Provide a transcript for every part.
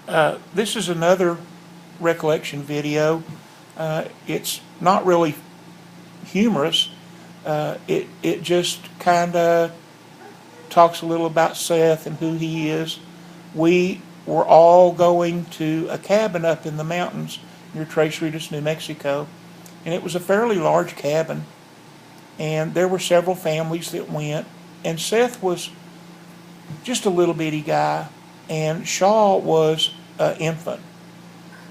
This is another recollection video. It's not really humorous. It just kind of talks a little about Seth and who he is. We were all going to a cabin up in the mountains near Tres Ritas, New Mexico, and it was a fairly large cabin, and there were several families that went, and Seth was just a little bitty guy, and Shaw was an infant.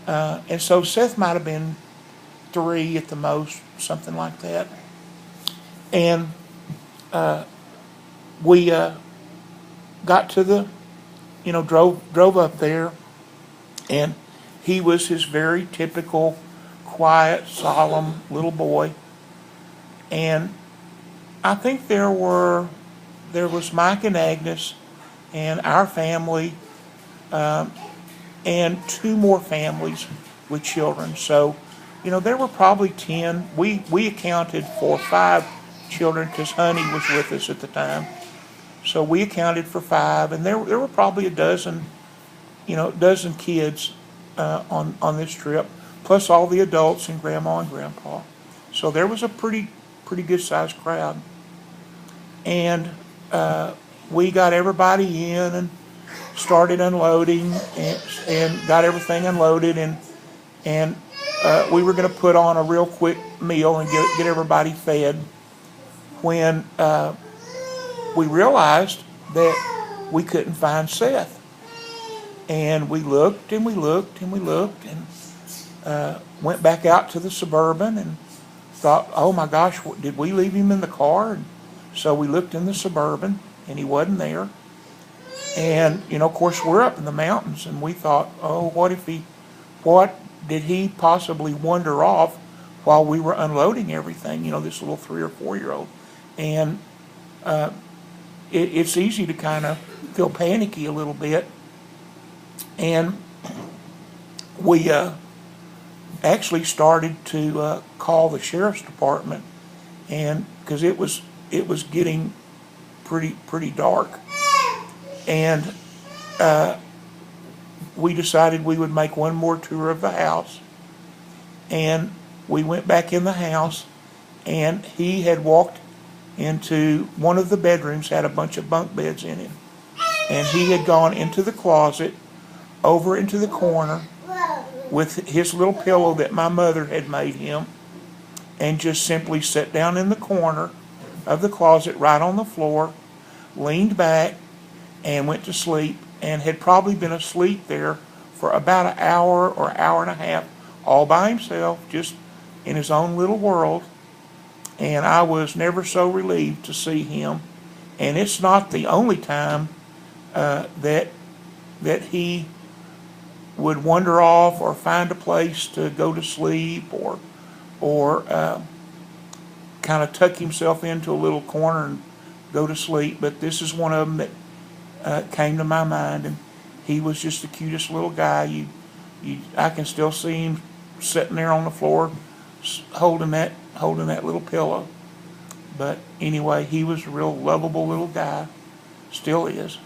And so Seth might have been 3 at the most, something like that. And we got to the, drove up there, and he was his very typical, quiet, solemn little boy. And I think there was Mike and Agnes and our family, and 2 more families with children. So, there were probably 10. We accounted for 5 children because Honey was with us at the time. So we accounted for 5, and there were probably a dozen kids on this trip, plus all the adults and Grandma and Grandpa. So there was a pretty good sized crowd, and we got everybody in and started unloading and got everything unloaded, and we were going to put on a real quick meal and get everybody fed when we realized that we couldn't find Seth. And we looked and we looked and we looked, and went back out to the Suburban and thought, oh my gosh, did we leave him in the car? And so we looked in the Suburban and he wasn't there. And, of course, we're up in the mountains, and we thought, oh, what did he possibly wander off while we were unloading everything, this little 3 or 4-year-old. And it's easy to kind of feel panicky a little bit. And we actually started to call the sheriff's department, and because it was getting pretty dark, and we decided we would make one more tour of the house. And we went back in the house, and he had walked into one of the bedrooms, had a bunch of bunk beds in it, and he had gone into the closet, over into the corner with his little pillow that my mother had made him, and just simply sat down in the corner of the closet right on the floor, leaned back, and went to sleep, and had probably been asleep there for about an hour or hour and a half, all by himself, just in his own little world. And I was never so relieved to see him. And it's not the only time that he would wander off or find a place to go to sleep, or kind of tuck himself into a little corner and go to sleep. But this is one of them that came to my mind, and he was just the cutest little guy. I can still see him sitting there on the floor, holding that little pillow. But anyway, he was a real lovable little guy, still is.